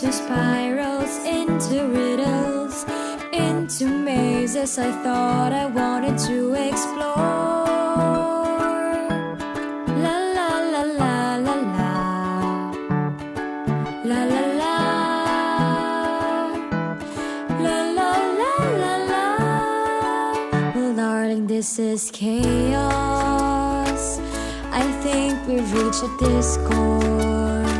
into spirals, into riddles, into mazes I thought I wanted to explore. La la la la la la, la la la, la la la la la. Well, darling, this is chaos. I think we've reached a discord,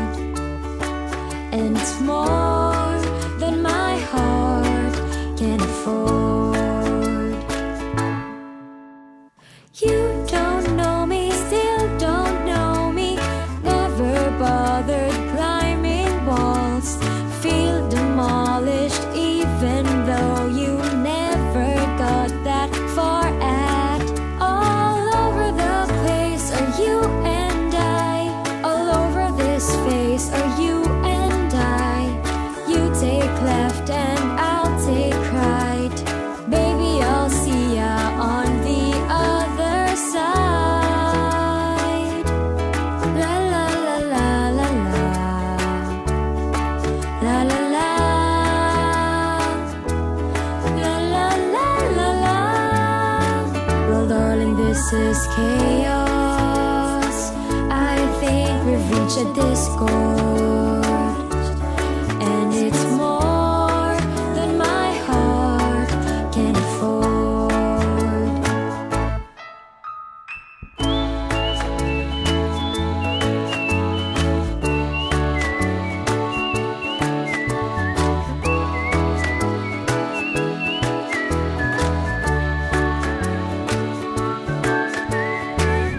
and it's more than my heart can afford. You don't know me, still don't know me. Never bothered climbing walls, feel demolished even though you never got that far at. All over the place are you and I, all over this face are you and I. You take left and I'll take right. Baby, I'll see ya on the other side. La la la la la la, la la la, la la la la la. Well, darling, this is chaos. I think we've reached a discord, and it's more than my heart can afford.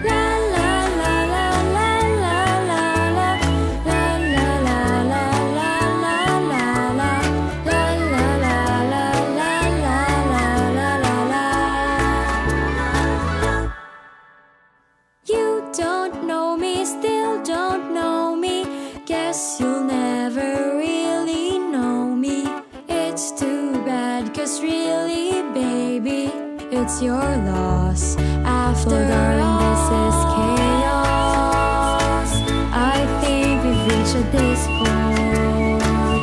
La la la la la la la la, la la la la la la la la, la la la la la la la la la. You don't know me, still don't know me. Guess you'll never really know me. It's too bad, 'cause really, baby, it's your loss. After all, this is chaos. I think we've reached a discord,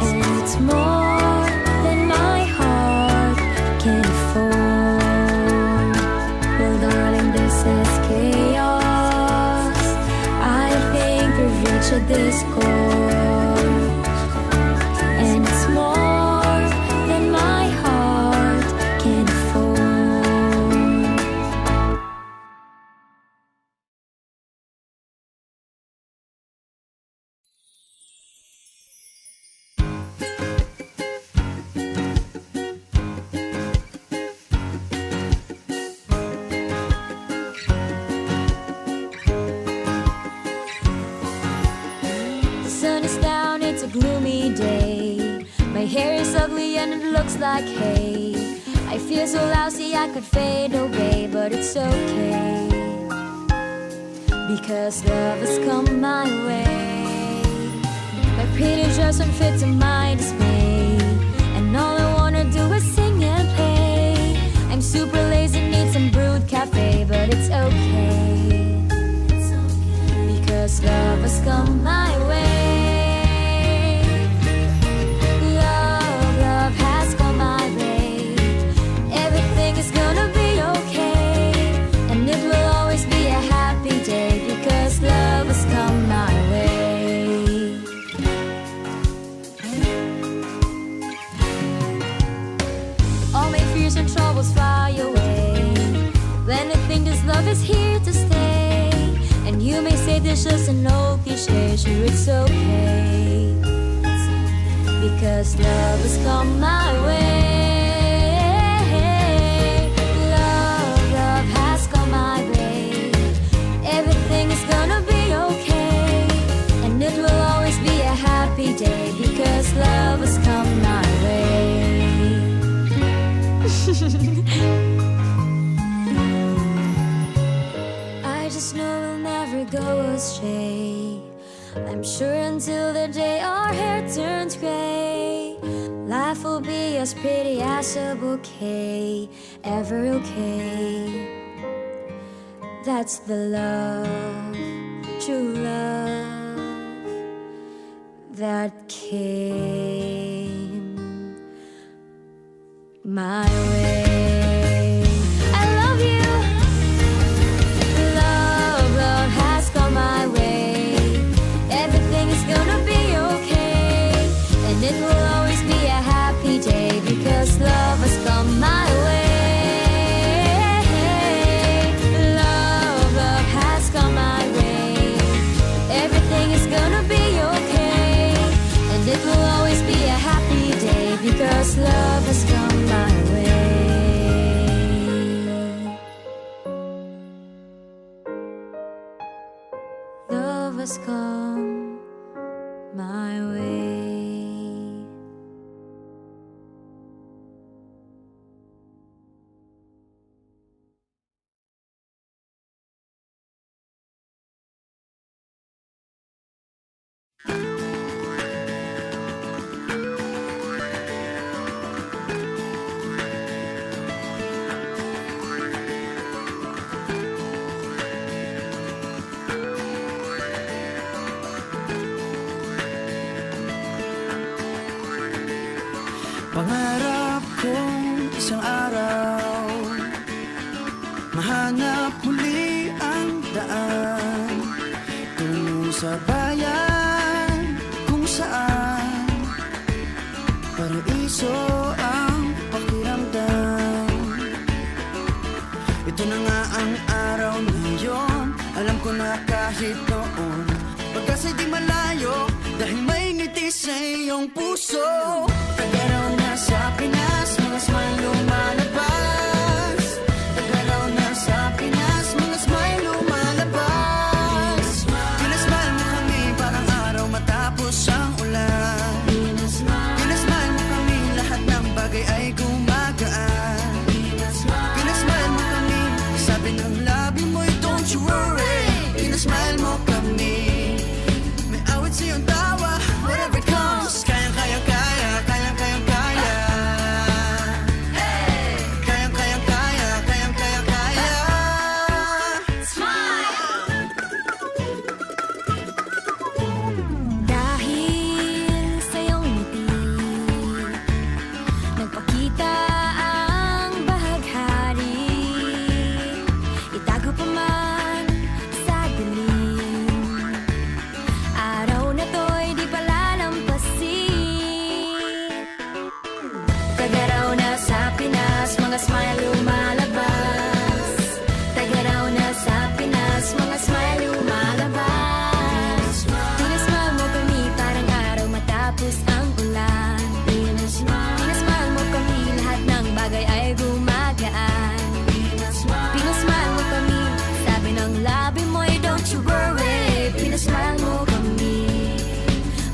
and it's more than my heart can afford. Well, darling, this is chaos. I think we've reached a discord, and it's more than my heart can afford. The sun is down, it's a gloomy day. My hair is ugly and it looks like hay. I feel so lousy I could fade away, but it's okay, because love has come my way. My pretty dress won't fit to my dismay, and all I wanna do is sing and play. I'm super lazy, need some brewed cafe, but it's okay, because love has come my way. Love, love has come my way. Everything is gonna be okay, and it will always be a happy day, because love has come my way. All my fears and troubles fly away when I think this love is here to stay. And you may say this just an old cliche, sure, it's okay, because love has come my way. Love, love has come my way. Everything is gonna be okay, and it will always be a happy day, because love has come my way. I just know we'll never go astray. I'm sure until the day our hair turns gray, life will be as pretty as a bouquet, ever okay. That's the love, true love. that came my way. I love you. Love, love has come my way. Everything is gonna be okay, and it will always be a happy day because love has come my way. Love, love has come my way. Everything is gonna be okay, and it will always be a happy day because love has come my way. Love has come my way. Pangarap kong isang araw mahanap muli ang daan tungo sa bayan kung saan paraiso ang pakiramdam. Ito na nga ang araw na yun. Alam ko na kahit noon pagkasa'y di malayo dahil may ngiti sa iyong puso. Tagaraw na sa Pinas, mga smile lumalabas. Tagaraw na sa Pinas, mga smile lumalabas. Pinasmile mo kami parang araw matapos ang ulan. Pinasmile mo kami, lahat ng bagay ay gumagaan. Pinasmile mo kami, sabi ng labi mo'y don't you worry. Pinasmile mo kami, may awit sa iyong tawa, whatever comes. Kayang-kayang kaya, kayang-kayang kaya. Kayang-kayang kaya, kayang-kayang kaya. Dahil sa iyong ngiti, nagpakita ang bahaghari. Itago pa man sa dilim, araw na to'y di palalampasin. Tagaraw na sa Pinas, mga smile lumalabas. Tagaraw na sa Pinas, mga smile lumalabas. Pinasmile mo kami parang araw matapos ang ulan. Pinasmile mo kami, lahat ng bagay ay gumagaan. Pinasmile mo kami, sabi ng labi mo'y don't you worry. Pinasmile mo kami,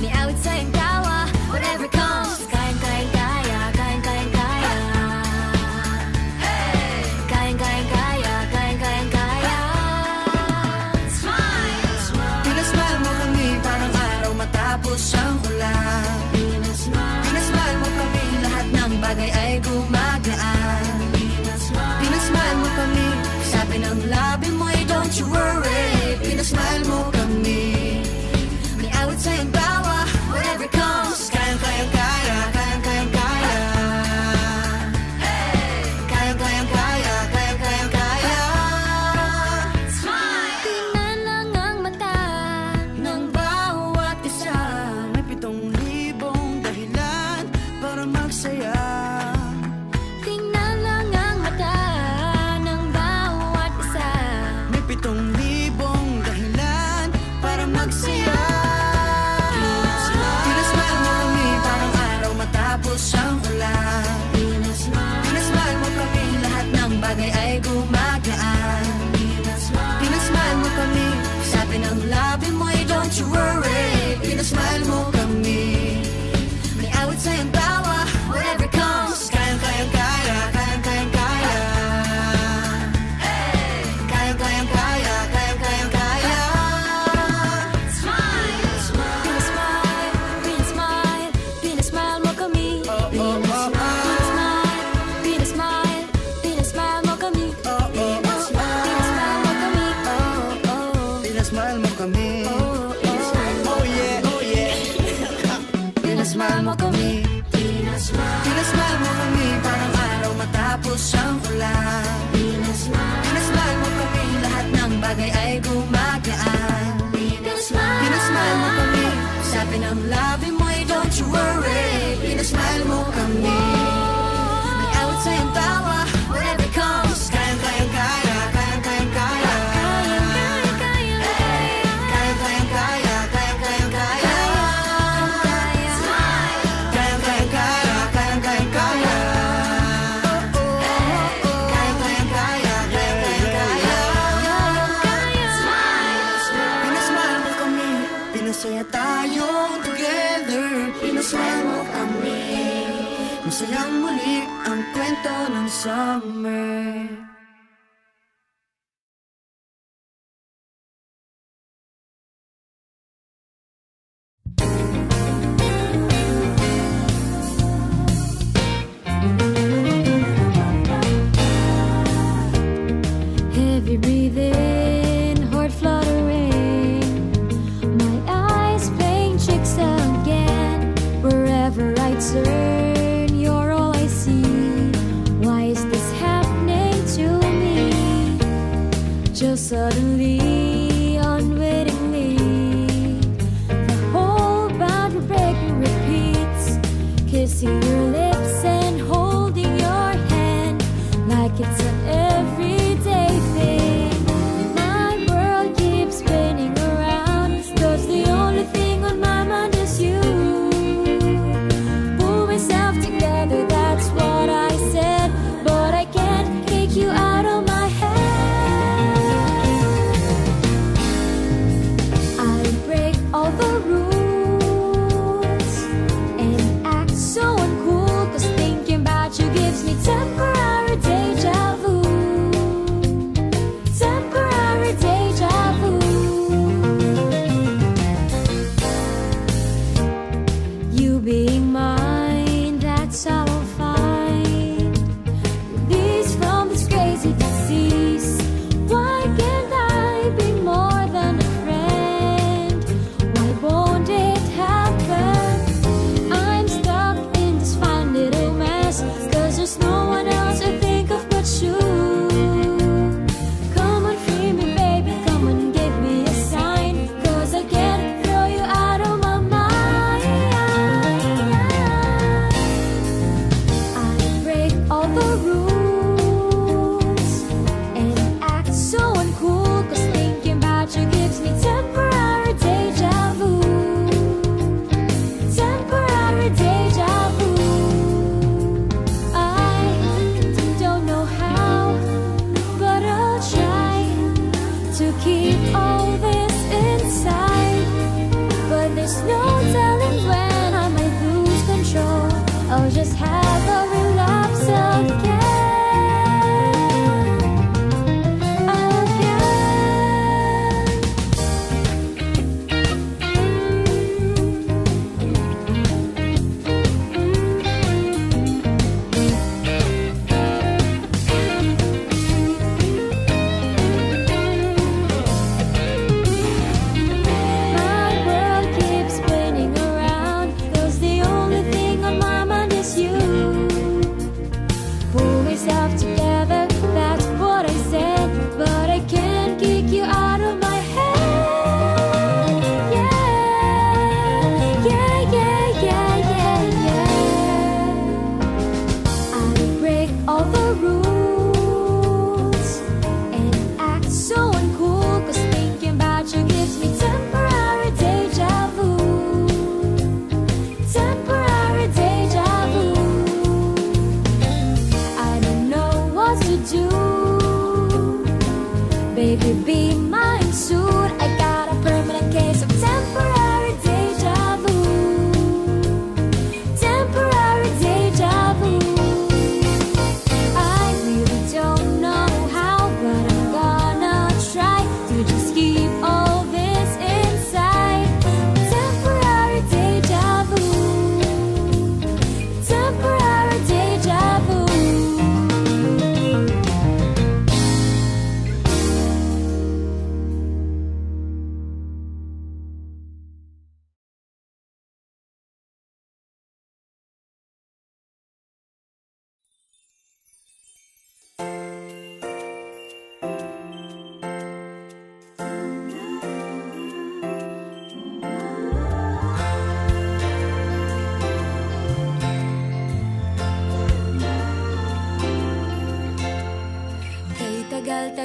may awit sa iyong tawa, whatever comes. Kayang-kayang kaya, kayang-kayang kaya. Kayang-kayang kaya, kayang-kayang kaya. Pinasmile mo kami parang araw matapos ang ulan. Pinasmile mo kami, lahat ng bagay ay gumagaan. Pinasmile mo kami, sabi ng labi mo'y don't you worry. Pinasmile mo kami, may awit sa iyong tawa, whatever comes. Kayang-kayang kaya, kayang-kayang kaya. Kayang-kayang kaya, kayang-kayang kaya. Tingnan lang ang mata ng bawat isa. May 7,000 dahilan para magsaya. Tingnan lang ang mata ng bawat isa. May 7,000 dahilan para magsaya. Pinasmile mo kami parang araw matapos ang ulan. Pinasmile mo kami, lahat ng bagay ay gumagaan. Pinasmile mo kami, sabi ng labi mo'y don't you worry. Pinasmile mo kami, may awit sa iyong tawa, whatever comes. Kayang-kayang kaya, kayang-kayang kaya. Kayang-kayang kaya, kayang-kayang kaya. Pinasmile, pinasmile mo kami. Pinasmile, pinasmile mo kami. Pinasmile mo kami, oh, oh. Pinasmile mo kami. Oh yeah, oh yeah. Ang labi mo'y don't you worry, pinasmile mo kami. May awit sa'yong tawa, whatever comes. Kayang-kayang kaya, kayang-kayang kaya. Kayang-kayang kaya, kayang-kayang kaya. Kayang-kayang kaya, kayang-kayang kaya. Kayang-kayang kaya, kayang-kayang kaya. Pinasmile mo kami, pinasaya tayong together. Pinasmile mo kami, masayang muli ang kwento ng summer. Heavy breathing, heart fluttering, my eyes playing tricks again. Wherever I turn, you're all I see. Why is this happening to me? Just suddenly, unwittingly, the whole boundary breaking repeats. Kissing your lips and holding your hand like it's an everyday thing. My world keeps spinning around, 'cause the only thing on my mind is you. Pull myself together, that's what I said, but I can't kick you out of my head. I break all the rules and act so uncool.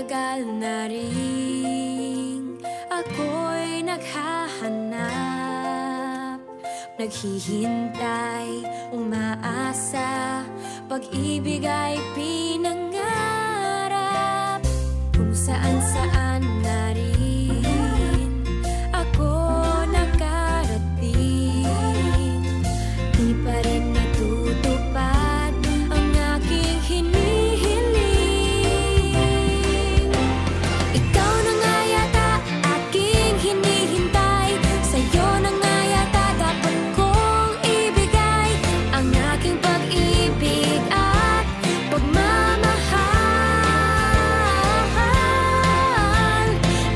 matagal na rin ako'y naghahanap, naghihintay, umaasa, pag-ibig ay pinangarap. Kung saan-saan na rin ako nakarating, di pa rin natutupad ang aking hinihiling. Ikaw na nga yata aking hinihintay, sa'yo na nga yata dapat kong ibigay ang aking pag-ibig at pagmamahal.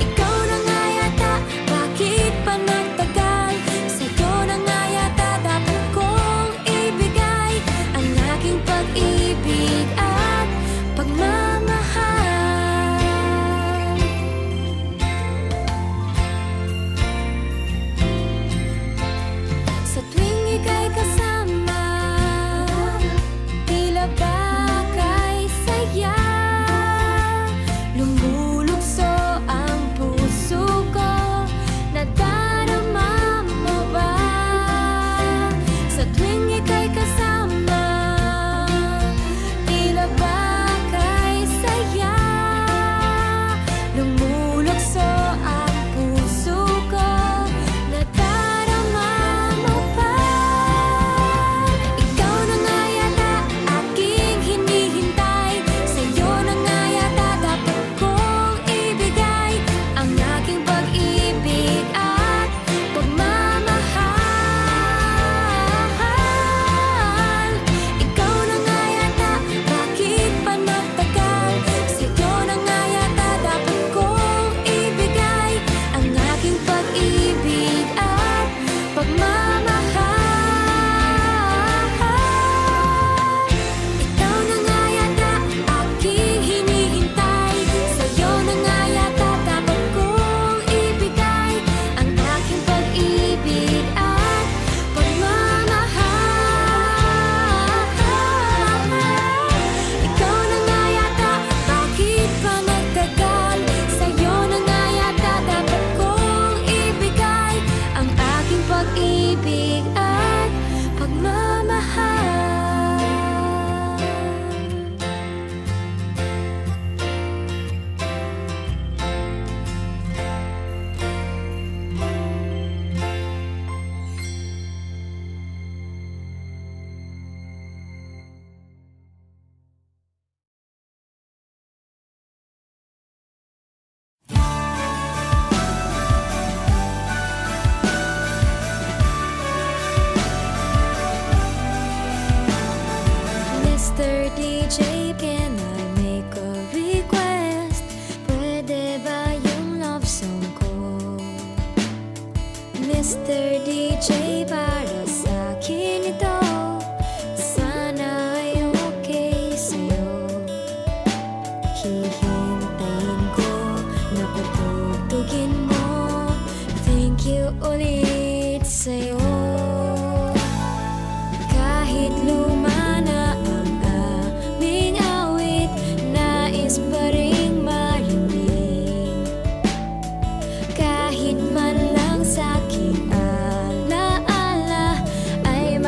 Ikaw na nga yata, bakit pa nagtagal? Sa'yo na nga yata dapat kong ibigay ang aking pag-ibig at pagmamahal. Sa tuwing ika'y kasama, tila ba kay saya, lumulukso ang puso ko, nadarama mo ba? Sa tuwing ika'y kasama, tila ba kay saya, lumulukso ang puso ko, nadarama mo ba? Ikaw na nga yata aking hinihintay, sa'yo na nga yata dapat kong ibigay ang aking pag-ibig at pagmamahal. Ikaw na nga yata, bakit pa nagtagal? Sa'yo na nga yata dapat kong ibigay ang aking pag-ibig at pagmamahal. Ikaw na nga yata aking hinihintay, sa'yo na nga yata dapat kong ibigay ang aking pag-ibig at pagmamahal. Ikaw na nga yata, bakit pa nagtagal? Sa'yo na nga yata dapat kong ibigay ang aking pag-ibig at pagmamahal. Mr. DJ, can I make a request? Pwede ba yung love song ko? Mr. DJ, para sa akin ito, sana ay okay sa'yo. Hihintayin ko na patutugin mo. Thank you ulit sa'yo. Kahit luma na ang aming awit, nais pa ring marinig. Kahit man lang sa'king alaala ay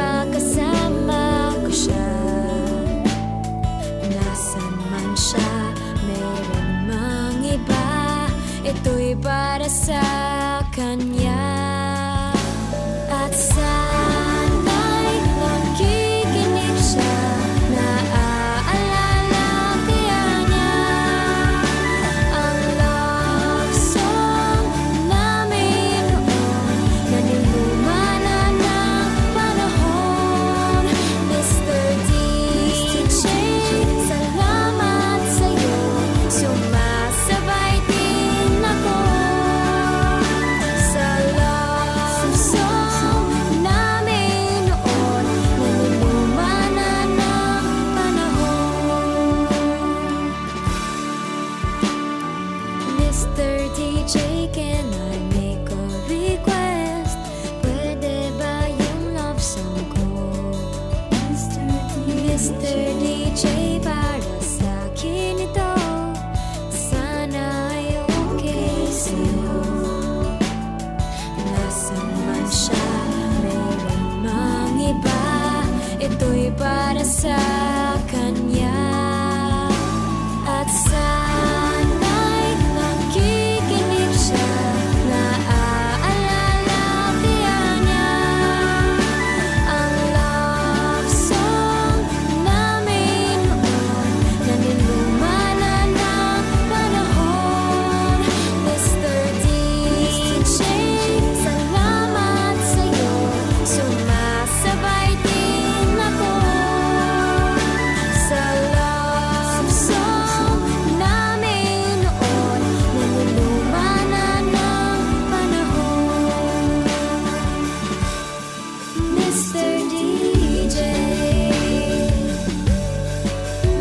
Mr. DJ,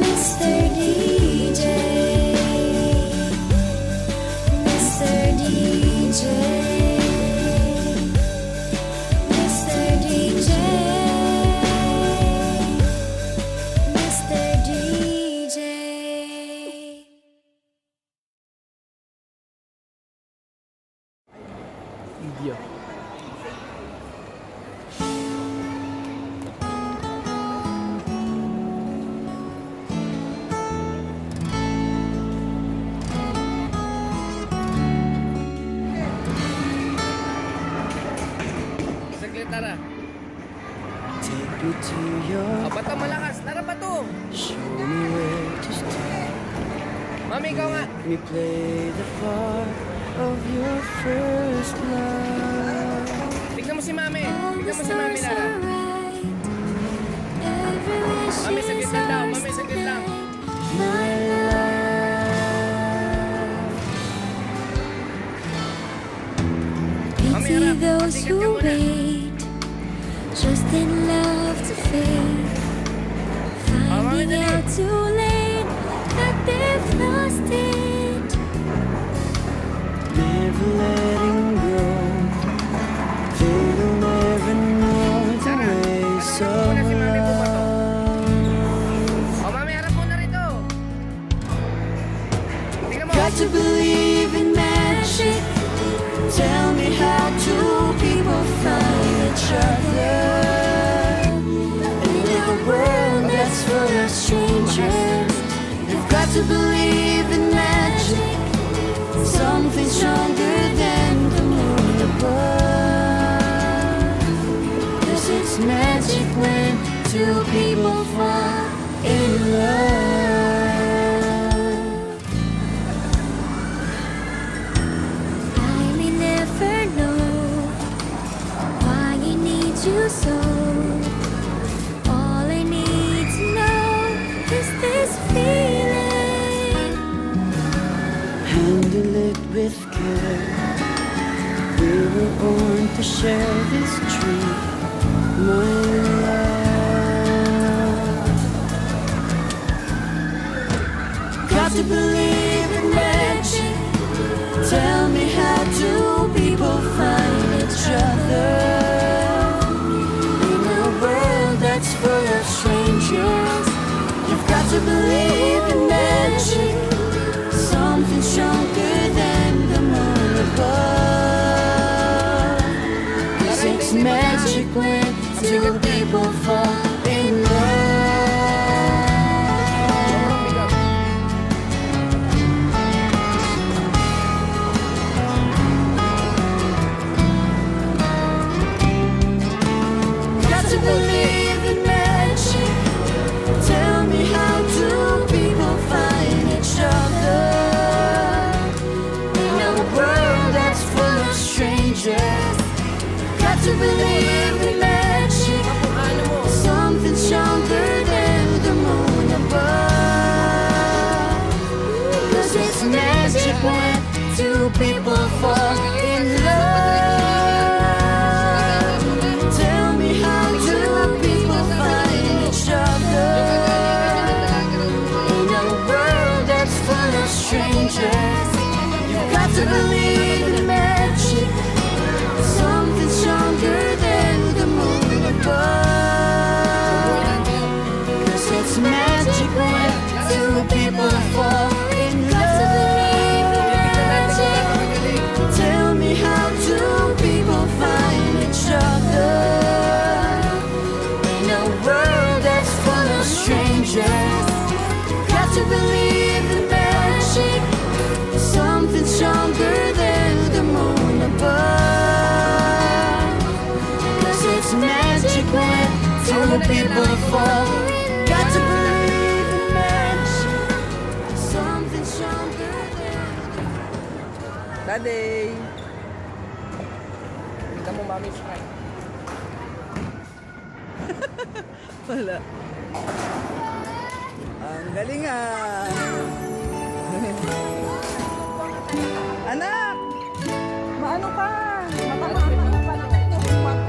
Mr. DJ, Mr. DJ, Mr. DJ, Mr. DJ. Video. Saglit, Tara. Take me to your, Bato malakas. Tara, bato. show me where to start. Mami, ikaw nga. Me play the part of your first love. Tignan mo si Mami. Tignan mo si Mami, Stars Lara. are right. Every wish Mami, saglit lang daw. is Mami, saglit lang. My love. Mami, Pity harap. those Pasikat ka who muna. wait, just in love to fade, Mami, finding dali. out too late that they've lost it. Never letting go. They'll never know the Sarah, ways harapin mo of muna si Mami bumato. love. O, Mami, harap mo na rito. Tignan mo. Got to believe in magic. Tell me how two people find each other. And in a world that's full of strangers, you've got to believe in magic. Something stronger than the moon above. 'Cause it's magic when two people fall in love. I may never know why I need you so. All I need to know is this feeling. Handle it with care. We were born to share this dream, my love. Got to believe in magic. Tell me how two people find each other in a world that's full of strangers. You've got to believe in magic. Something stronger than the moon above. 'Cause it's magic when two people fall in love. Got to believe in magic. Tell me how two people find each other in a world that's full of strangers. Got to believe in magic. Something stronger than the moon above. 'Cause it's magic when two people fall in love. Tell me how two people find each other in a world that's full of strangers. You've got to believe in magic. Something stronger than the moon above. 'Cause it's magic when two people fall in love. Tell me how two people find each other in a world that's full of strangers. Got to believe in magic. Something stronger than the moon above. 'Cause it's magic when two people fall. Got to believe in magic. Something stronger than. Daddy! Tignan mo, Mami, Sprite. Wala. Ang galing ah. Anak! Maano ka? Matamaan ka na pala.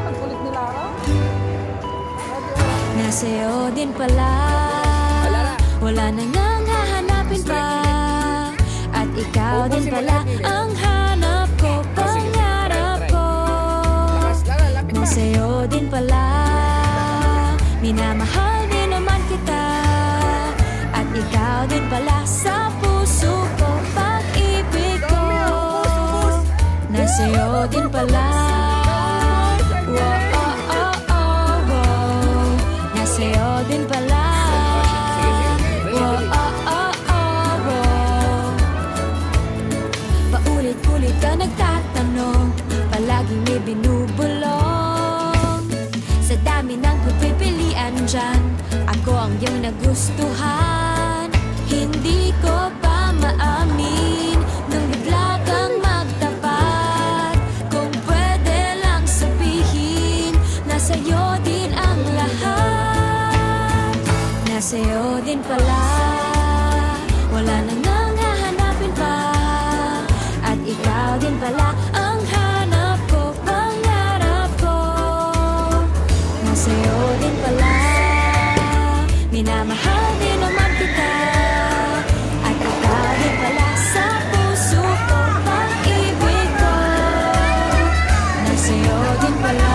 Ang kulit ni Lara. Nasa'yo din pala. Wala na ngang hahanapin pa. At ikaw din pala ang hanap ko, pangarap ko. Nasa'yo din pala. Minamahal din naman kita. At ikaw din pala sa puso ko, pag-ibig ko. Nasa'yo din pala. Wow, oh, oh, oh, wow. Nasa'yo din pala. Wow, oh, oh, oh, wow. Paulit-ulit ka nagtatanong, palaging may binubulong. Sa dami ng pagpipilian dyan, ako ang iyong nagustuhan. Hindi ko pa maamin nung bigla kang magtapat. Kung pwede lang sabihin, nasa'yo din ang lahat. Nasa'yo din pala. Wala na ngang hahanapin pa. At ikaw din pala ang hanap ko, pangarap ko. Nasa'yo din pala. Minamahal din naman kita. At ikaw din pala sa puso ko, pag-ibig ko. Nasa'yo din pala.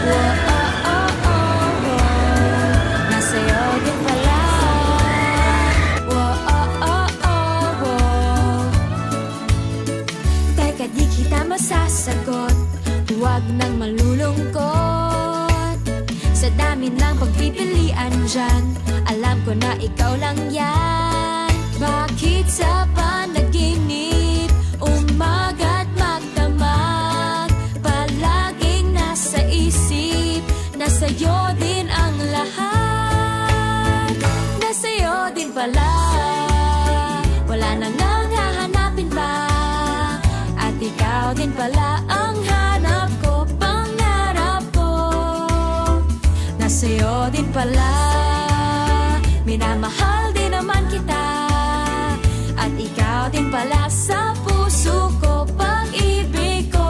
Wow, oh, oh, oh, wow. Nasa'yo din pala. Wow, oh, oh, oh, wow. Teka, di kita masasagot. Huwag nang malulungkot. Sa dami ng pagpipilian dyan, alam ko na ikaw lang yan. Bakit sa panaginip, umaga't magdamag, palaging nasa isip, nasa'yo din ang lahat. Nasa'yo din pala. Wala na ngang hahanapin pa. At ikaw din pala ang hanap ko, pangarap ko. Nasa'yo din pala. Minamahal din naman kita. At ikaw din pala sa puso ko, pag-ibig ko.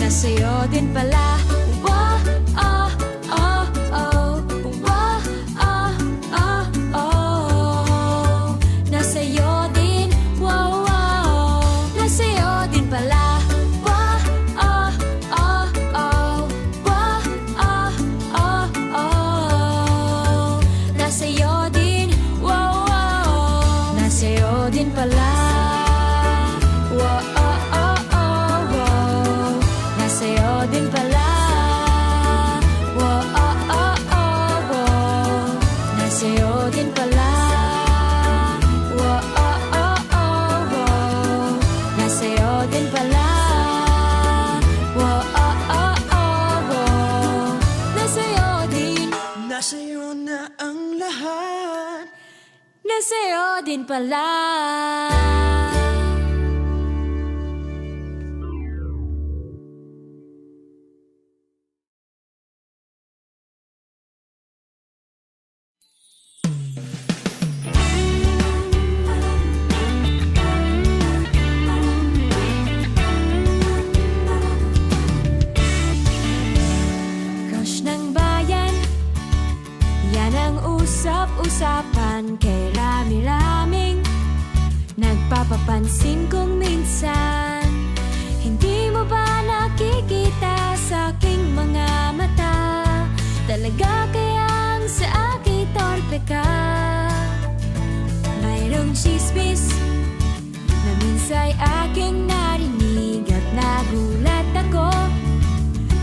Nasa'yo din pala. Wow, oh, oh, oh. Wow, oh, oh, oh. Nasa'yo din. Wow, wow. Nasa'yo din pala. Wow, oh, oh, oh. Wow, oh, oh, oh. Nasa'yo din. Wow, wow. Nasa'yo din pala. Wow, oh, oh, oh, wow. Nasa'yo din pala. Wow, oh, oh, oh, wow. Nasa'yo din pala. Wow, oh, oh, oh, wow. Nasa'yo din pala. Wow, oh, oh, oh, wow. Nasa'yo din. Nasa'yo na ang lahat. Nasa'yo din pala. Crush ng bayan, yan ang usap-usapan. Kay rami-raming nagpapapansin kung minsan. Hindi mo ba nakikita sa aking mga mata? Talaga kayang sa akin torpe ka? Mayroong chismis na minsa'y aking narinig at nagulat ako.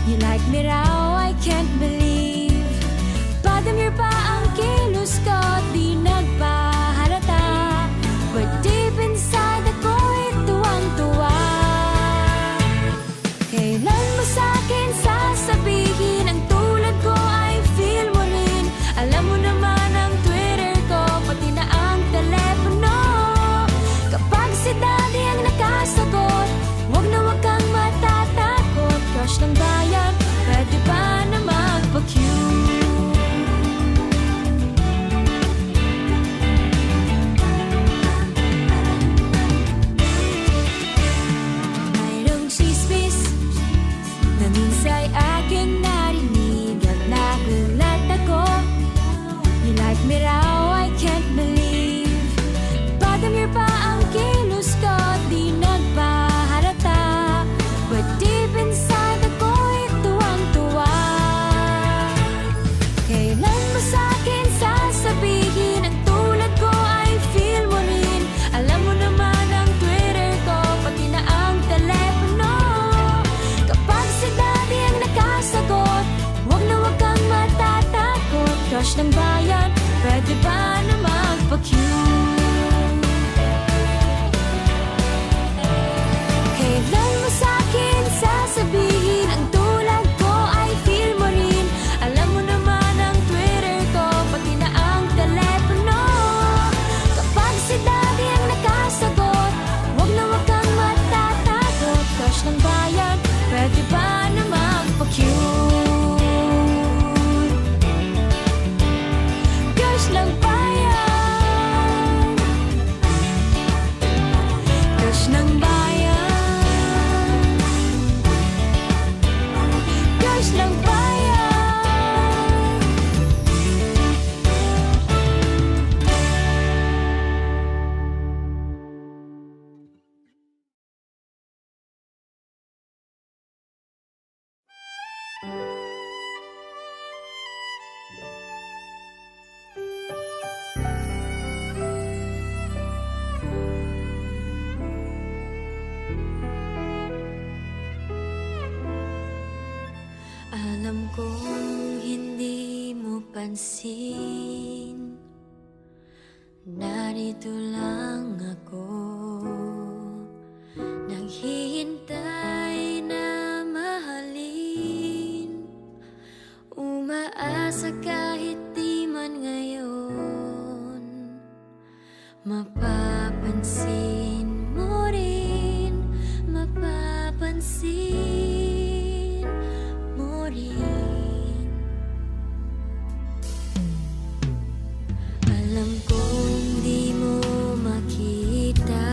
You like me raw, I can't believe. Padamir pa ang kilos ko, di nagpahalata. But deep inside ako'y tuwang-tuwa. Kailan mo sa'kin sasabihin ang tulad ko ay feel mo rin? Alam mo naman ang Twitter ko, pati na ang telepono. Kapag si daddy ang nakasagot, wag na wag kang matatakot. Crush ng bayan, pwede ba na magpa-cute? Mayroong chismis na minsa'y aking narinig at Miraw, I can't believe Badamir pa ang kilos ko, di nagpahalata But deep inside ako'y tuwang-tuwa Kailan mo sa'kin sasabihin ang tulad ko ay feel mo rin Alam mo naman ang Twitter ko, pati na ang telepono Kapag si daddy ang nakasagot, huwag na huwag kang matatakot Crush ng bayan, pwede ba na magpa-cute? Kailan mo sa'kin sasabihin ang tulad ko ay feel mo rin Alam mo naman ang Twitter ko, pati na ang telepono Kapag si daddy ang nakasagot, huwag na huwag kang matatakot Crush ng bayan, pwede ba na magpa-cute? Crush ng bayan Crush ng bayan Crush ng bayan Alam kong hindi mo pansin Narito lang ako Naghihintay na mahalin Umaasa kahit di man ngayon Mapapansin mo rin Mapapansin mo rin Alam kong di mo makita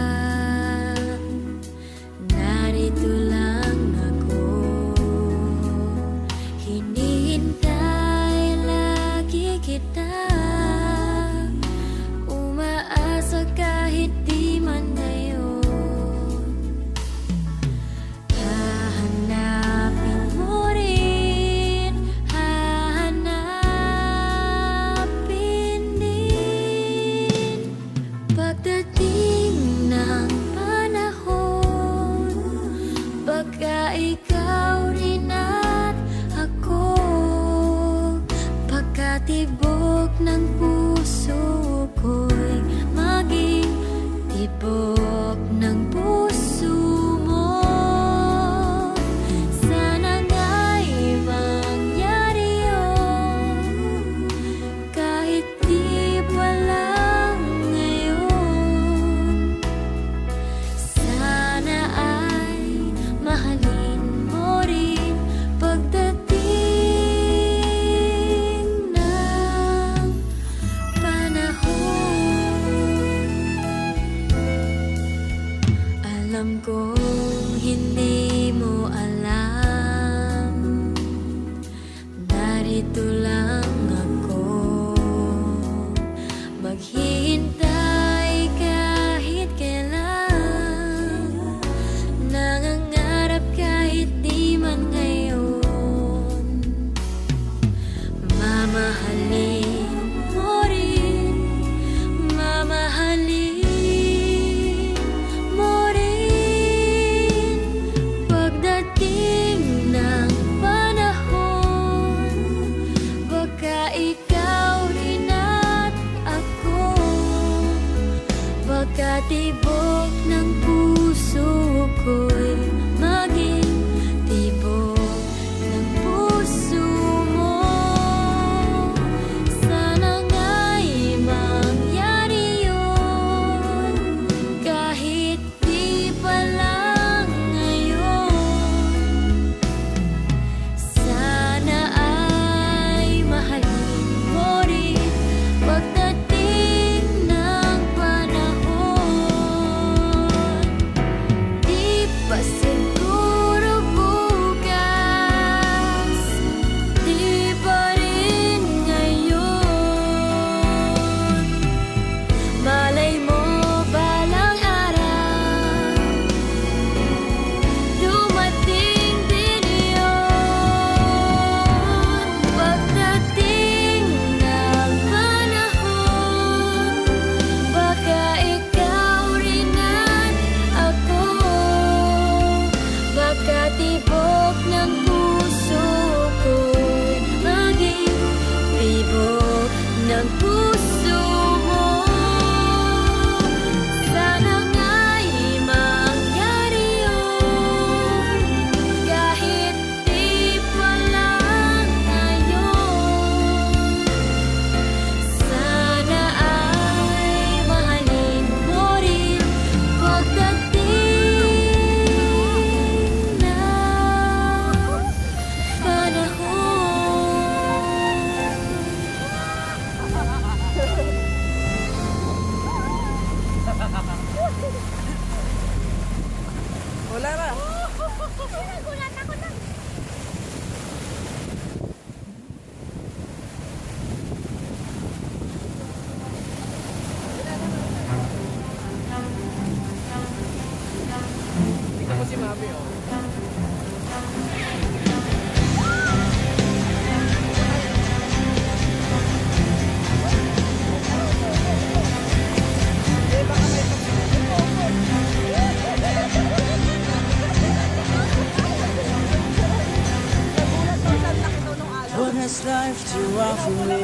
has life to offer me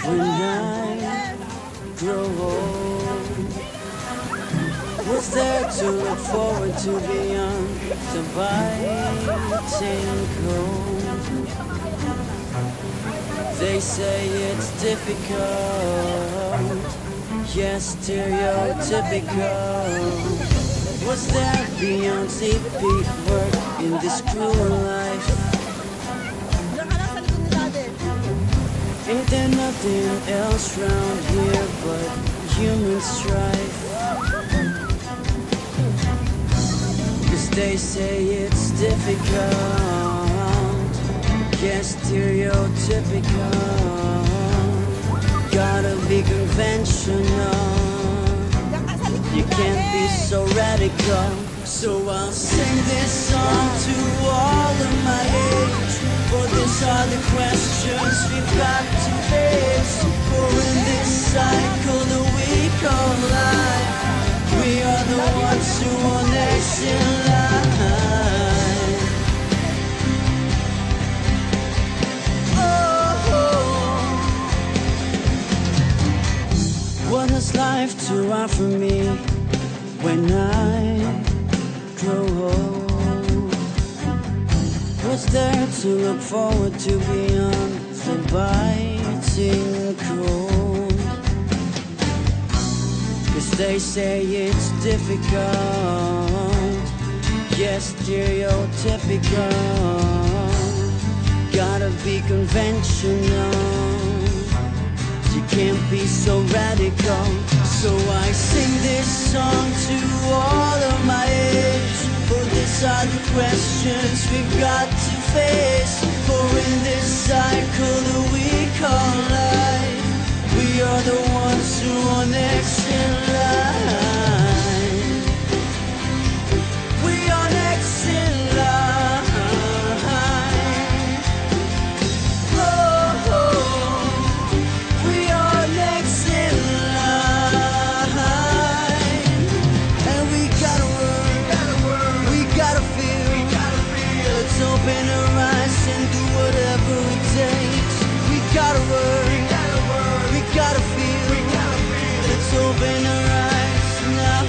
when I grow old? What's there to look forward to beyond the biting cold? They say it's difficult, yes, stereotypical. What's there beyond CP work in this cruel life? Ain't there nothing else round here but human strife? 'Cause they say it's difficult, yes, stereotypical. Gotta be conventional, you can't be so radical. So I'll sing this song to all of my age, for these are the questions we've got to face. For in this cycle that we call life, we are the ones who are next in line. Oh, what has life to offer me when I grow old? What's there to look forward to beyond the biting cold? 'Cause they say it's difficult, yes, stereotypical. Gotta be conventional, you can't be so radical. So I sing this song to all of my age, for these are the questions we've got to face. For in this cycle that we call life, we are the ones who are next in line. We are next in line. Oh, we are next in line. And we gotta work, we gotta feel. Let's open our eyes and do whatever it takes. We gotta work, we gotta feel. Let's open our eyes now.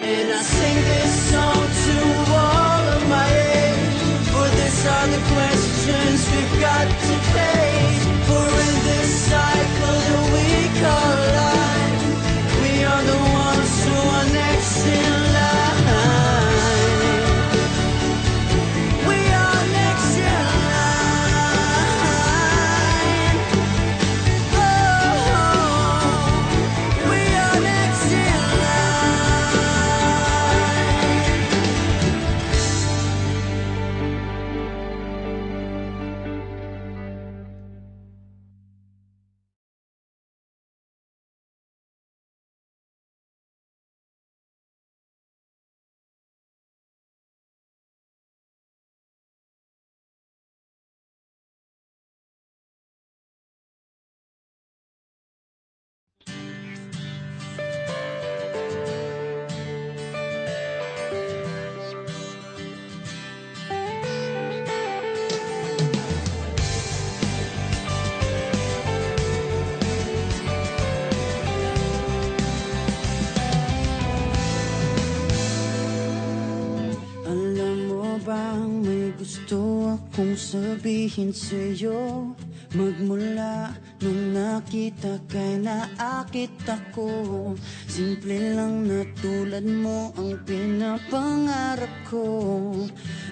And I sing this song to all of my age, for these are the questions we've got to face. For in this cycle that we call life, we are the ones who are next in line. We are next in line. Oh, we are next in gusto akong sabihin sa'yo. Magmula nung nakita kay naakit ako. Simple lang na tulad mo ang pinapangarap ko.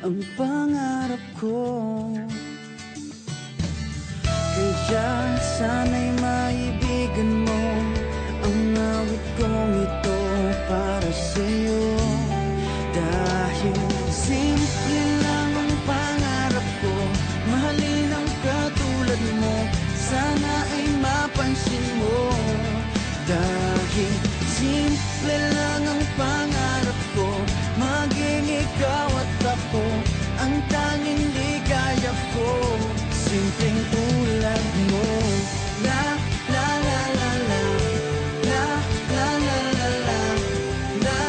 Ang pangarap ko. Kaya sana'y maibigan mo ang awit kong ito para sa'yo. Dahil simple lang ang pangarap ko, mahalin ang katulad mo, sana ay mapansin mo. Dahil simple lang ang pangarap ko, maging ikaw at ako ang tanging ligaya ko. Simpleng tulad mo. La la la la la, la la la la la, la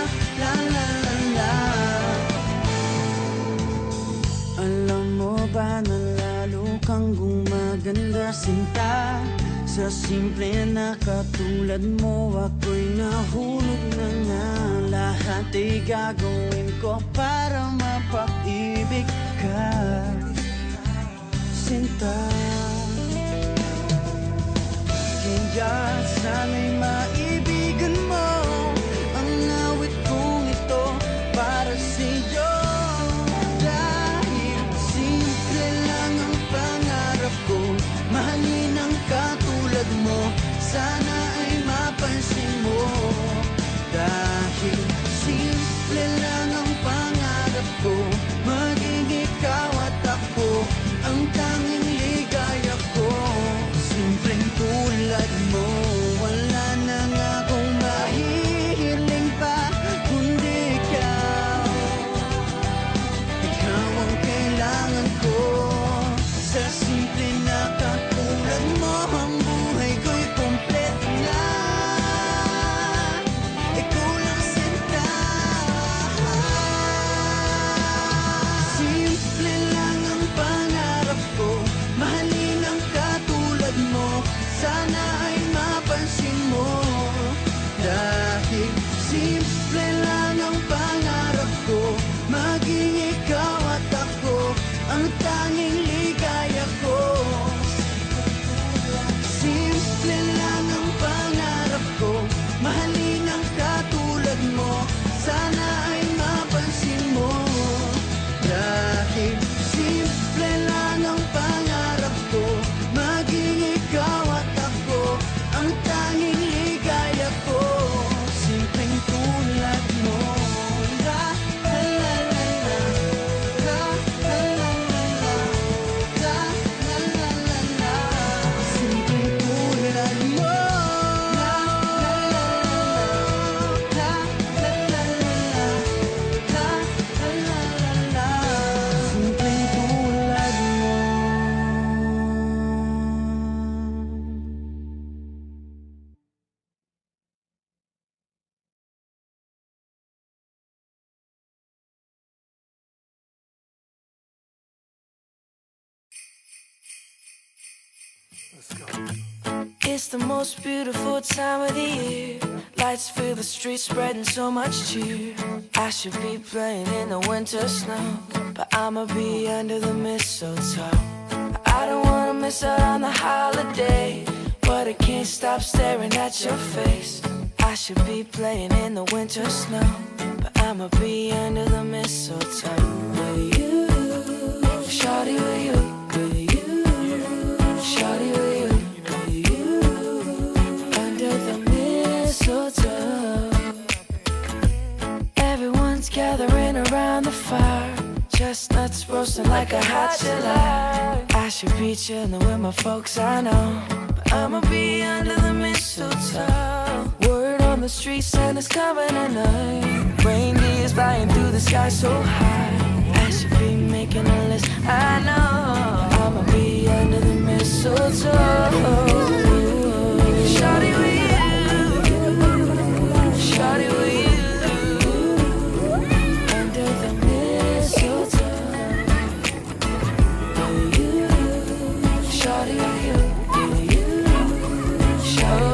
sinta. Sa simple na katulad mo, ako'y nahulog na nga. Lahat ay gagawin ko para mapag-ibig ka, sinta. Kaya sana'y maibigan mo ang awit kong ito para sa'yo. Dahil simple lang ang pangarap ko, mahalin ang katulad mo, sana ay mapansin mo. Dahil simple lang ang pangarap ko, maging ikaw at ako ang tanging ligaya ko. Simpleng tulad mo, wala na nga akong mahihiling pa kundi ikaw. Ikaw ang kailangan ko. Sa simple na katulad mo, ang buhay ko'y kompleto na. Ikaw lang sinta. Simple lang ang pangarap ko, mahalin ang katulad mo, sana ay mapansin mo. Dahil simple lang ang pangarap ko, maging ikaw at ako ang tanging ligaya ko. Simple lang ang pangarap ko, mahalin ang katulad mo, sana ay mapansin mo. Dahil simple lang ang pangarap ko, maging ikaw at ako ang tanging ligaya ko. Simpleng tulad mo. La la la la la. La la la la la. La la la la la. Simpleng tulad mo. La la la la la. La la la la la. La la la la la. Simpleng tulad mo. It's the most beautiful time of the year. Lights fill the streets, spreading so much cheer. I should be playing in the winter snow, but I'ma be under the mistletoe. I don't wanna miss out on the holiday, but I can't stop staring at your face. I should be playing in the winter snow, but I'ma be under the mistletoe. With you, shawty, with you, with you, shawty, with you, with you, under the mistletoe. Everyone's gathering around the fire, chestnuts roasting like a hot July. I should be chilling with my folks, I know, but I'ma be under the mistletoe. Word on the street, Santa's coming tonight. Reindeer's flying through the sky so high. I should be making a list, I know. I'ma be under the mistletoe. Shawty with you, shawty with you, under the mistletoe. With you, shawty with you, with you, shawty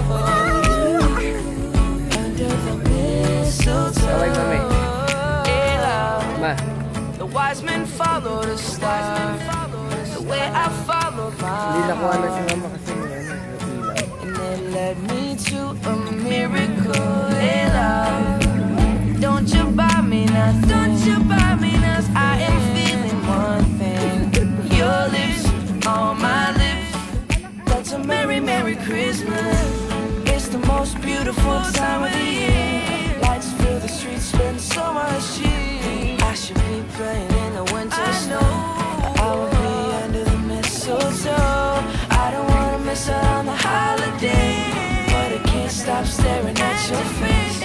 with you, under the mistletoe. Bye-bye, mami. Yeah. Ma, The wise men follow the star, the way I follow hindi nakuha na si mine. mama kasi nagila. And it led me to a miracle. Hey, love, don't you buy me nothing, don't you buy me nothing. I am feeling one thing, your lips on my lips. That's a merry, merry Christmas. It's the most beautiful time of the year. Lights fill the streets, spend so much cheer. I should be playing in the winter snow, but I will be under the mistletoe. I don't wanna miss out on the holiday, but I can't stop staring at your face.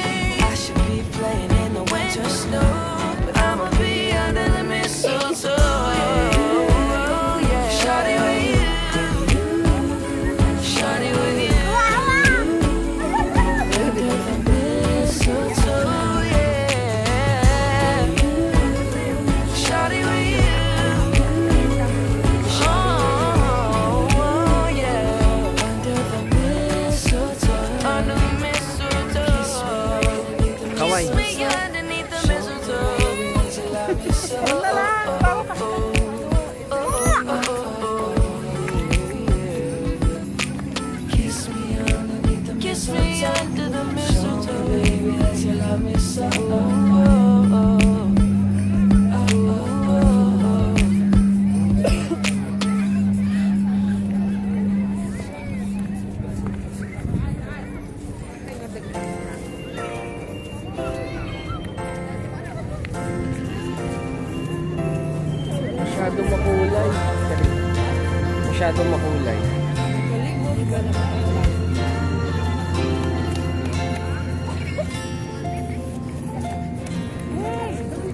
I should be playing in the winter snow, but I'ma be under the mistletoe. Shawty with you, shawty with you, under the mistletoe. Masyadong makulay. Masyadong makulay.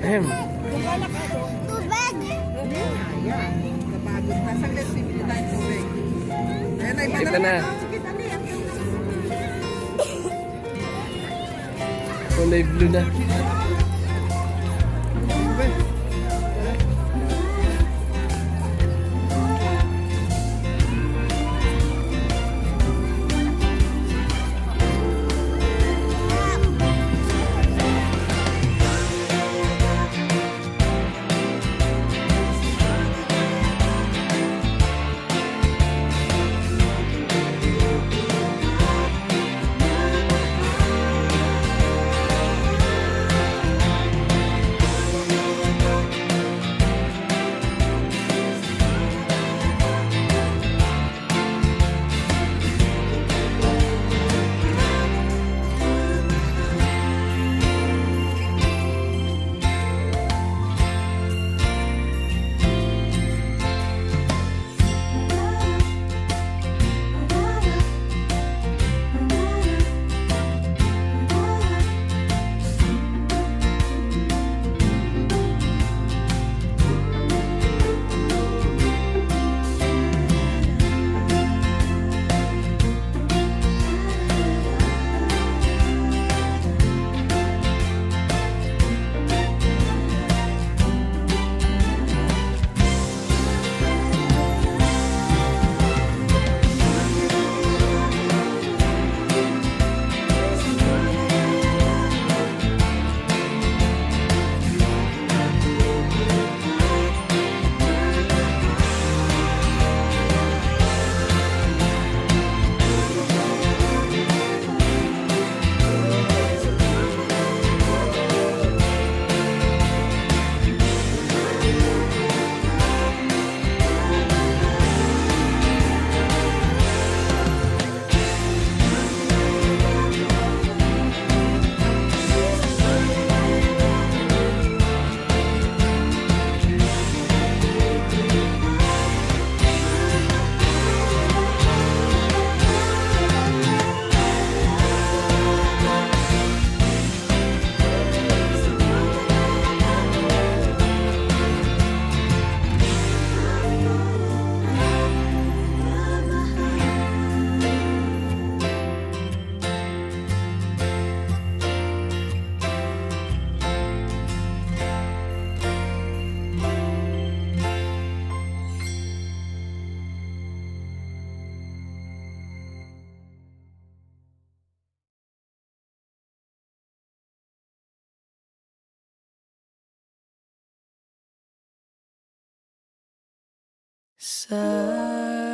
Ahem. Ayan. Kapagod na. Saglit, bibili tayo ng tubig. Ayan, ay, Kita na. Kulay blue na.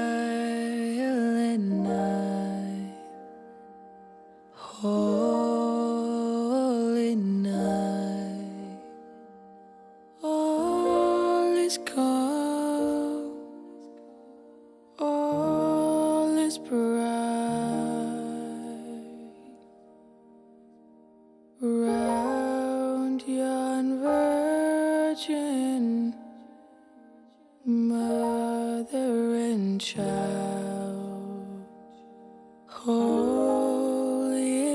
Silent night, holy night, all is calm, all is bright, round yon virgin mother and child, holy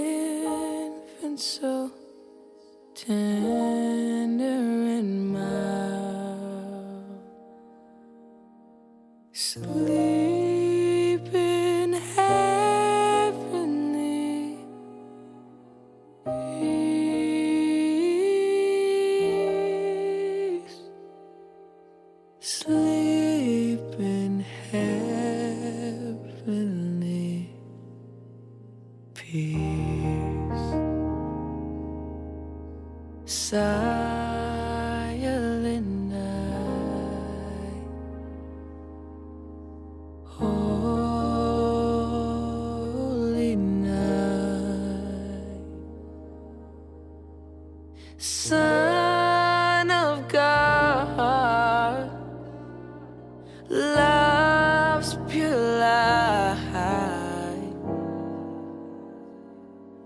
infant, so tender and mild, sleep in heavenly peace. Sleep in heavenly peace. Silent night, holy night, Son of God, love's pure light,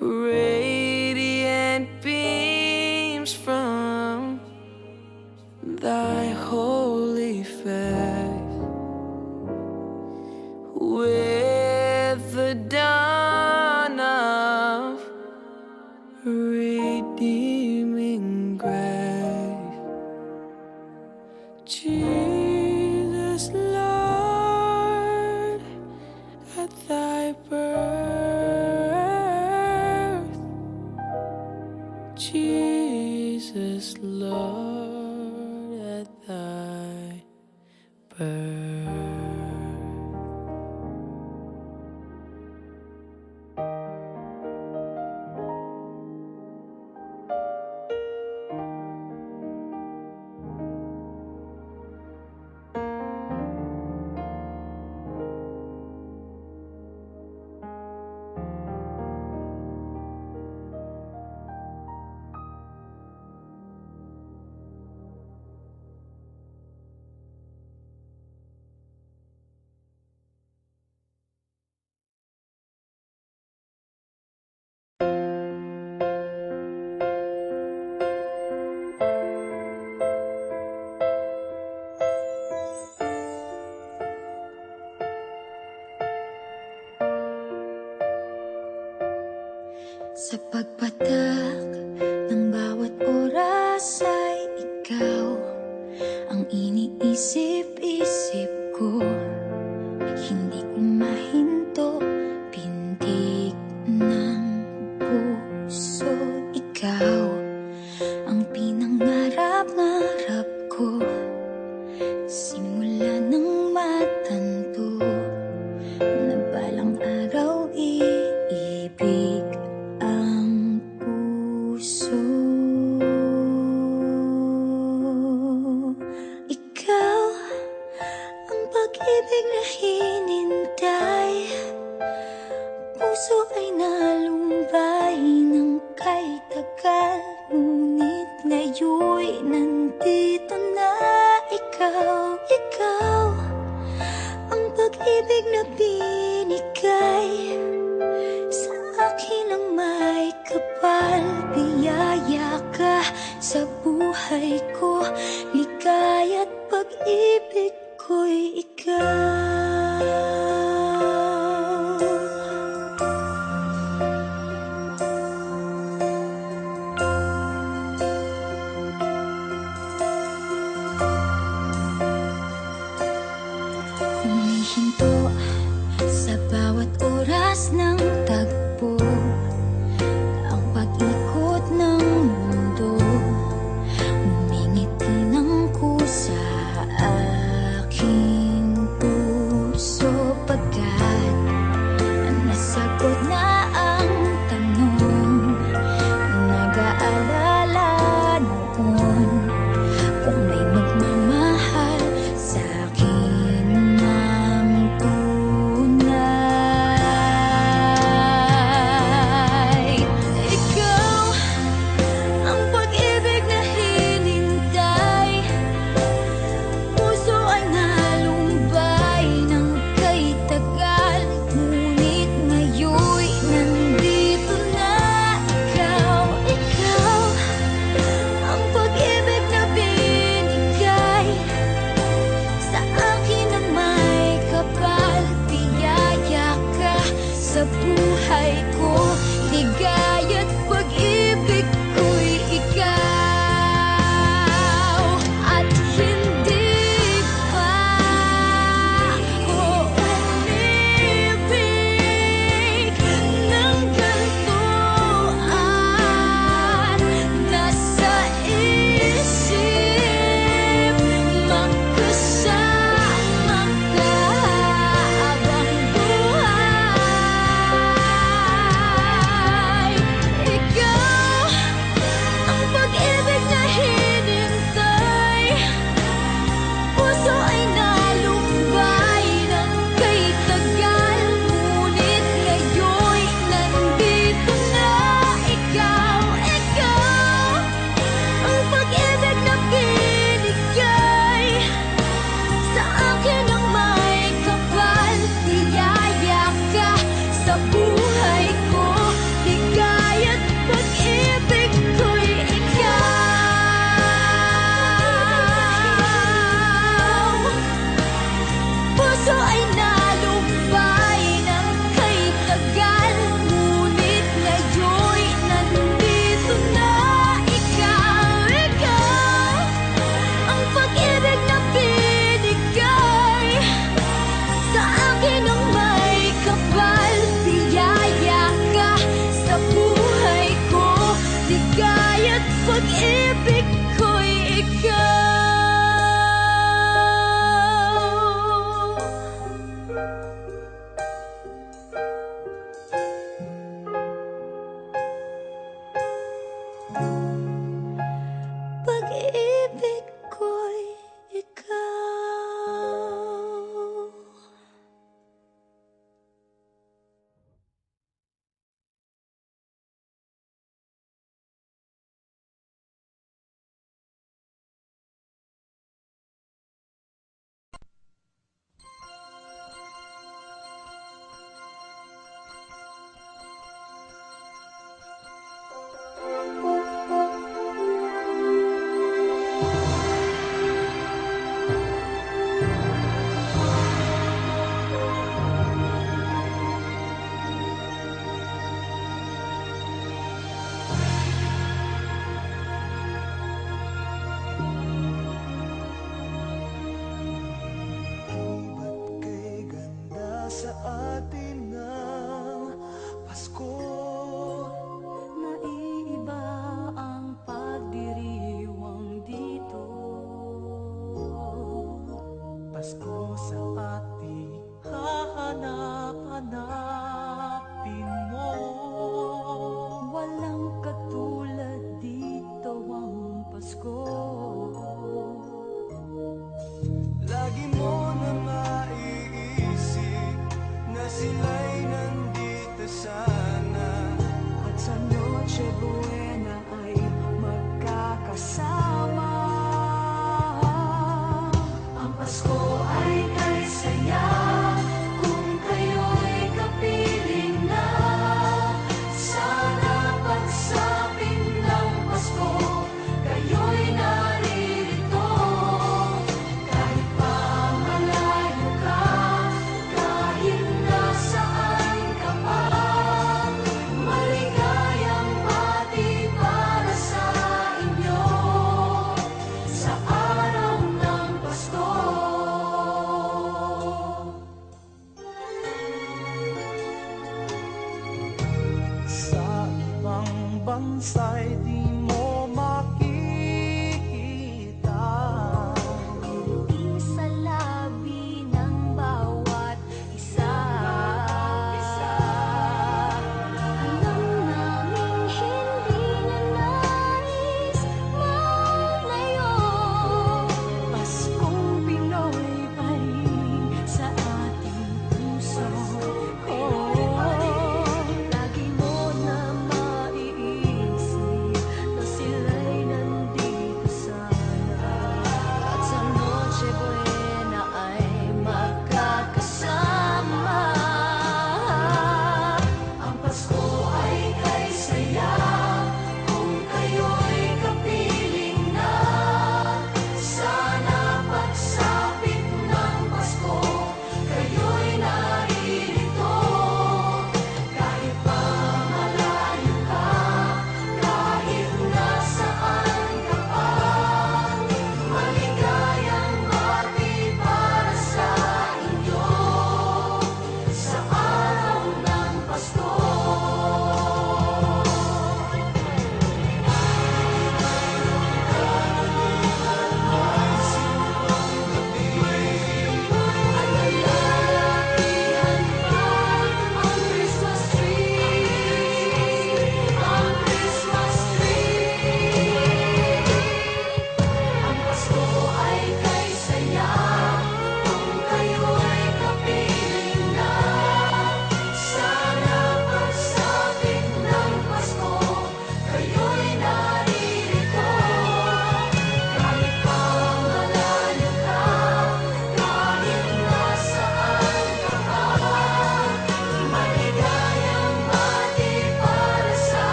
radiant beams from thy holy face. With the dawn of redeeming grace, Jesus, Lord, at thy birth, Jesus, Lord, at thy birth. Sa pagpatak ng bawat oras ay ikaw ang iniisip-isip ko. Hindi ko mahinto, pintig ng puso. Ikaw ang pinangarap-ngarap ko, simula ng matanto na balang araw iibig ang puso. Ikaw ang pag-ibig na hinintay, puso ay nalumbay ng kay tagal, ngunit ngayon'y nandito na ikaw. Ikaw ang pag-ibig na binigay sa akin ang may kapal. Biyaya ka sa buhay ko, ligaya't pag-ibig ko'y ikaw. Humihinto sa bawat oras ng tagpo, ang pag-ikot ng mundo, umingiti ng kusa aking puso.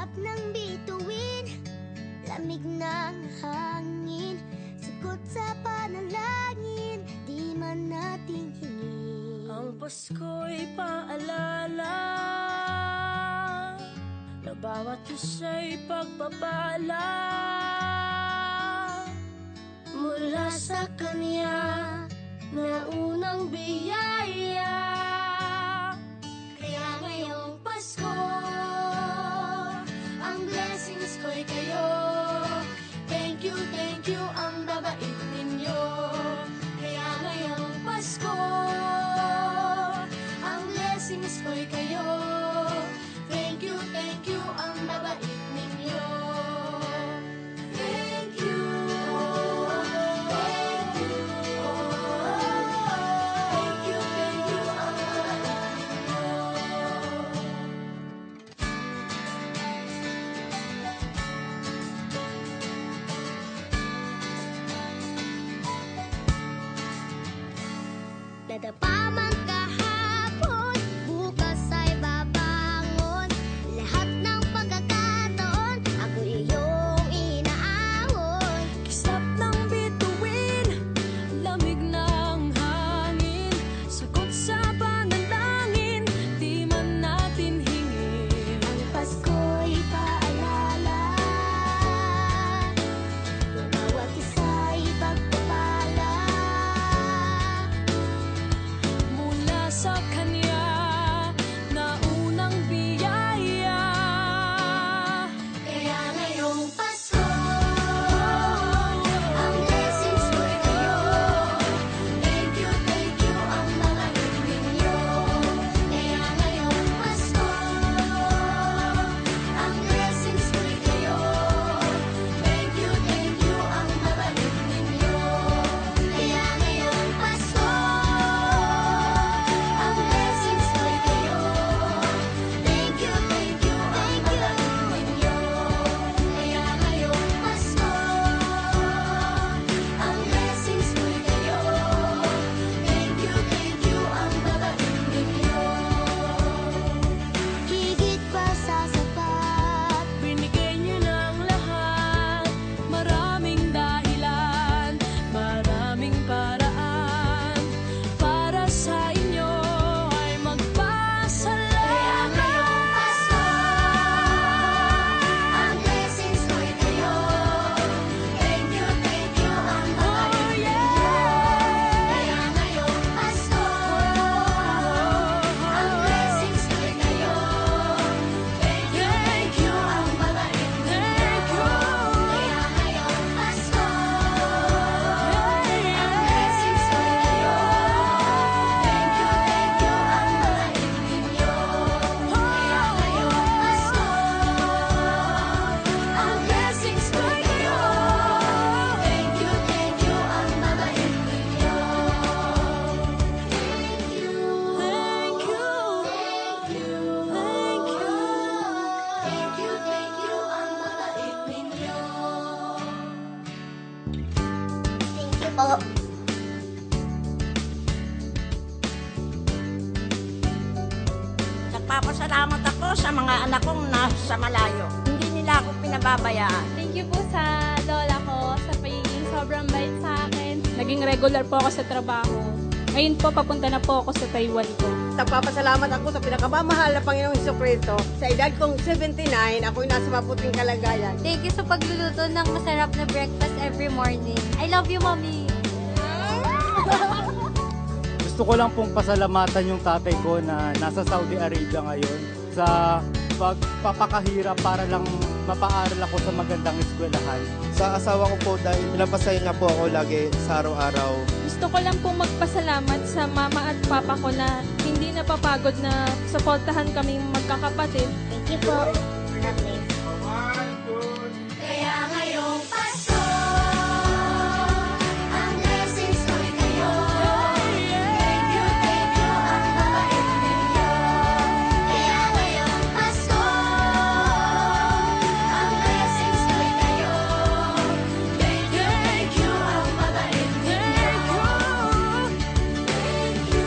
Islap ng bituin, lamig ng hangin, sagot sa panalangin, di man natin hingin. Ang Pasko'y paalala na bawat isa'y pagpapala mula sa Kanya na unang biyaya. Kaya ngayong Pasko, ang blessings ko'y kayo. Thank you, ang babait ninyo. Kaya ngayong Pasko, ang blessings ko'y kayo. Thank you, ang babait ninyo. Thank you, thank you, thank you, ang babait ninyo. Dadapa man kahapon, bukas ay babangon. Lahat ng pagkakataon, ako iyong inaahon. Kislap ng bituin, lamig ng hangin, sagot sa panalangin, di man natin hingin. Ang Pasko'y paalala na bawat isa'y pagpapala Mula sa Kanya na unang biyaya. Kaya ngayong Pasko, ang blessings ko'y kayo. Thank you, ang babait ninyo. Kaya ngayong Pasko, ang blessings ko'y kayo. Thank you, ang babait ninyo. Kaya ngayong Pasko, ang blessings ko'y kayo. Thank you, ang babait ninyo. Kaya ngayong Pasko, ang blessings ko'y kayo. Thank you, ang babait ninyo. Higit pa sa sapat, Binigay niyo ng lahat, maraming dahilan, maraming paraan, para sa inyo ay kaya magpasalamat. ngayong Pasko, ang blessings ko'y kayo. Thank you, ang babait ninyo. Kaya ngayong Pasko, ang blessings ko'y kayo. Thank you, ang babait ninyo. Kaya ngayong Pasko, ang blessings ko'y kayo. Thank you, ang babait ninyo. Kaya ngayong Pasko, ang blessings ko'y kayo. Thank you, ang babait ninyo. Thank you, ang babait ninyo. Thank you po. Nagpapasalamat ako sa mga anak kong nasa malayo. Hindi nila ako pinababayaan. Thank you po sa lola ko sa pagiging sobrang bait sa akin. Naging regular po ako sa trabaho. Ngayon po, papunta na po ako sa Taiwan ko. Nagpapasalamat ako sa pinakamamahal na Panginoong Hesukristo. Sa edad kong 79, ako'y nasa mabuting kalagayan. Thank you sa pagluluto ng masarap na breakfast every morning. I love you, Mommy! Gusto ko lang pong pasalamatan yung tatay ko na nasa Saudi Arabia ngayon sa pagpapakahirap para lang mapaaral ako sa magandang eskwelahan. Sa asawa ko po dahil pinapasaya niya po ako lagi sa araw-araw. Gusto ko lang pong magpasalamat sa mama at papa ko na hindi napapagod na suportahan kaming magkakapatid. Thank you po. God bless. Kaya ngayong Pasko, ang blessings ko'y kayo. Thank you, ang babait ninyo. Kaya ngayong Pasko, ang blessings ko'y kayo. Thank you, ang babait ninyo. Thank you,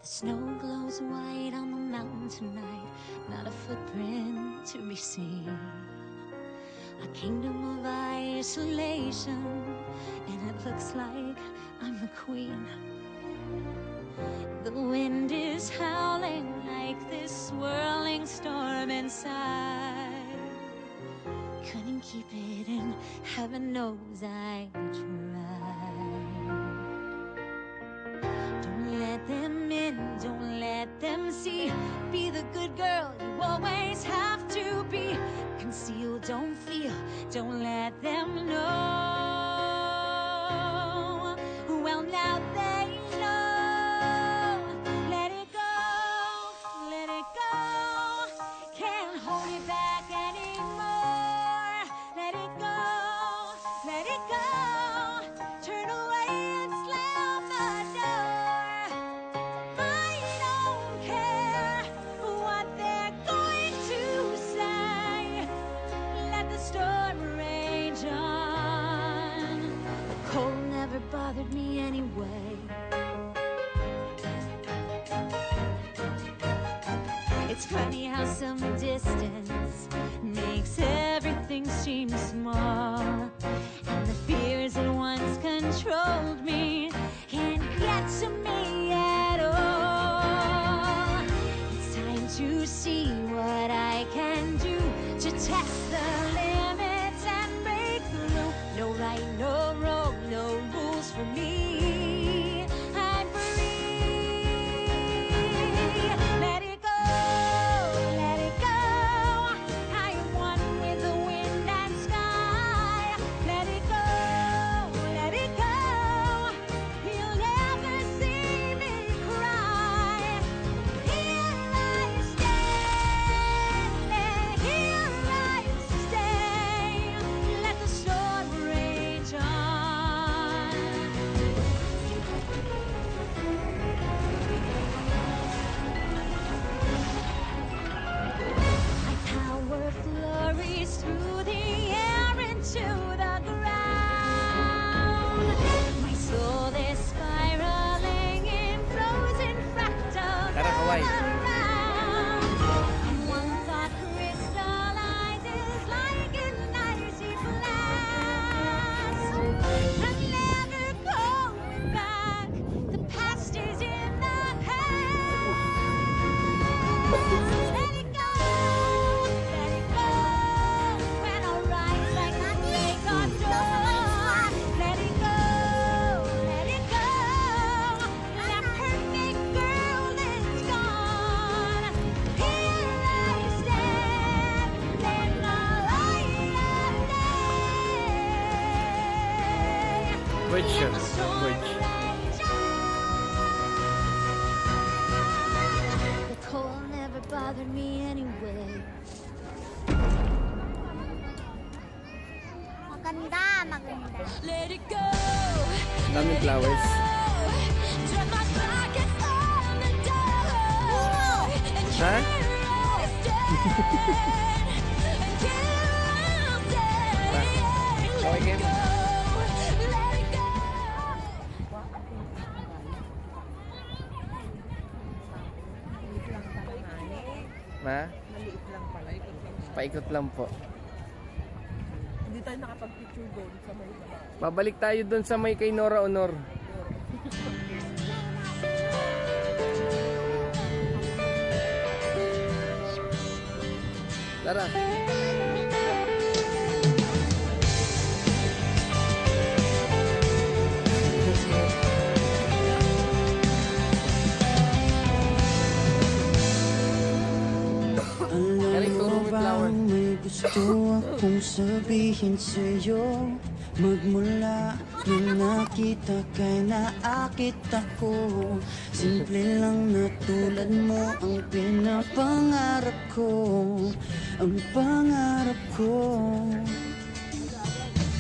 The snow glows white on the mountain tonight, not a footprint to be seen. A kingdom of isolation, and it looks like I'm the queen. The wind is howling like this swirling storm inside. Couldn't keep it in, heaven knows I tried. Don't let them in, don't let them see. Be the good girl you always have to be. Conceal, don't feel, don't let them know. Well, now they know. Let it go, let it go. Can't hold it back anymore. Let it go, let it go. Turn away and slam the door. I don't care what they're going to say. Let the storm rage on. The cold never bothered me anyway. It's funny how some distance makes everything seem small. And the fears that once controlled me can't get to me at all. It's time to see what I can do to test the limits and break through. No right, no wrong, no rules for me. I'm free. Let it go, let it go. I am one with the wind and sky. Let it go, let it go. You'll never see me cry. Here I stand, here I stay. Let the storm rage on. My power flurries through the air into the ground. My soul is spiraling in frozen fractals Tara, all kaway. around. And one thought crystallizes like an icy blast. I'm never going back. The past is in the past. Let it go, let it go. When I rise like a snake on door. Let it go, let it go. That perfect girl is gone. Here I stand in the light of day. Which Let siya? the storm Which? rage on. The cold never bothered me anyway. Maganda, maganda. Let it go. Daming flowers. Turn my pockets on the door. And Ha? here I stand. And here I'll stay. Let Okay. it go. Let it go. Maliit lang pala nga. Ma? Maliit lang pala. Ikot lang siya. Paikot lang po. Hindi tayo nakapag-picture doon sa may baba. Babalik tayo dun sa may kay Nora Honor. Tara. Galing turo may flower. May gusto akong sabihin sa'yo Magmula nung nakita kay naakit ako Simple lang na tulad mo ang pinapangarap ko Ang pangarap ko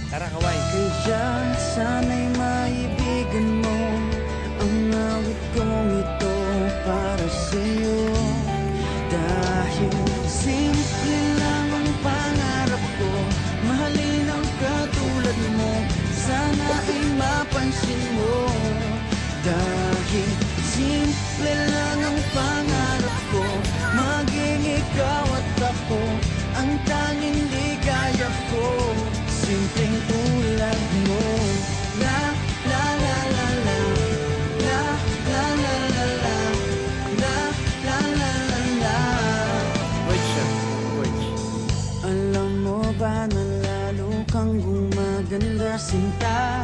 Tara, kaway. Kaya sana'y maibigan mo Ang awit kong ito para sa'yo Dahil simple lang ang pangarap ko Mahalin ang katulad mo Sana ay mapansin mo Dahil simple Simple lang ang pangarap ko, maging ikaw at ako, ang tanging ligaya ko, simpleng tulad mo. La la la la la, la la la la la, la la la la la. Wait siya. Wait. Alam mo ba na lalo kang gumaganda, sinta?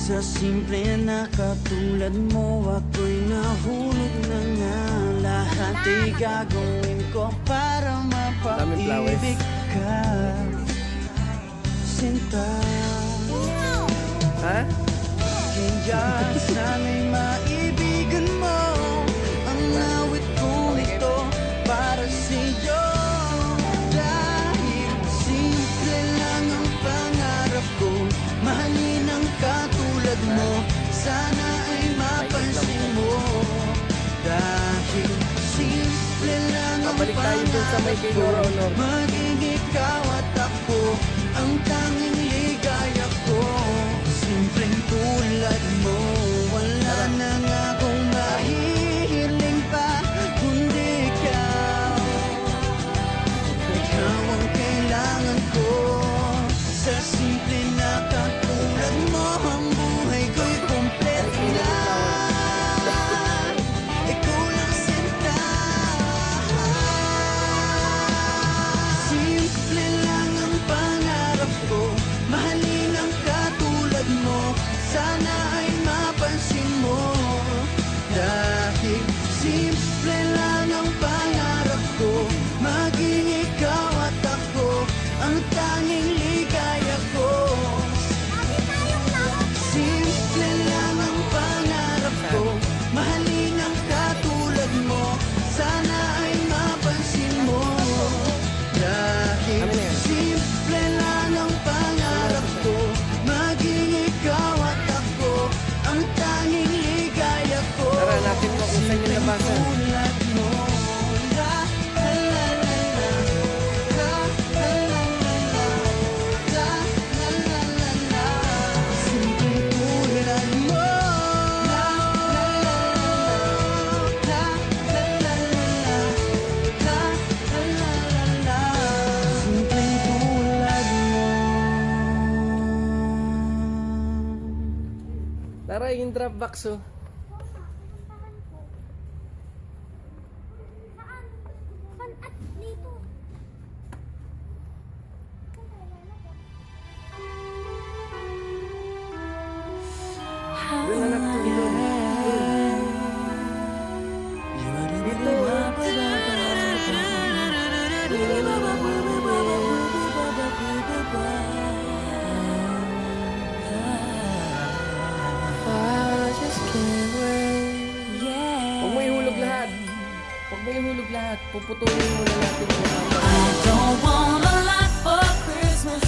Sa simple na katulad mo, ako'y nahulog na nga. Lahat ay gagawin ko para Daming flowers. mapaibig ka, sinta. Ha? Kaya sana'y maibigan mo ang awit kong ito para sa'yo. Dahil simple lang ang pangarap ko, mahalin ang katulad mo, sana ay mapansin mo. Dahil simple lang ang Babalik tayo dun sa may pangarap kay ko, Nora Honor. maging ikaw at ako, ang tanging ligaya ko, simpleng tulad mo. Wala na nga akong mahihiling pa, kundi ikaw. Ikaw ang kailangan ko, sa simple na katulad mo, ang buhay ko'y kompleto na. Ikaw lang sinta. Simple lang ang pangarap ko, mahalin ang katulad mo, sana ay mapansin mo. Dahil simple lang ang pangarap ko, maging ikaw at ako, ang tanging ligaya ko. Simple lang ang pangarap ko, mahalin ang katulad mo, sana ay mapansin mo. Dahil Ano yan? simple lang ang pangarap ko, maging ikaw at ako, ang tanging ligaya ko. Tara, natin mo kung saan yung labasan. Tulad mo. La, la, la, la, la. La, la, la, la, la. La, la, la, la, la. Simpleng tulad mo. La, la, la, la, la. La, la, la, la, la. La, la, la, la, la. Simpleng tulad mo. Tara, yung drop box oh. Doon na natulog. Dito. Huwag mo ihulog lahat. Huwag mo ihulog lahat. Puputulin muna natin yung I don't want a lot for Christmas.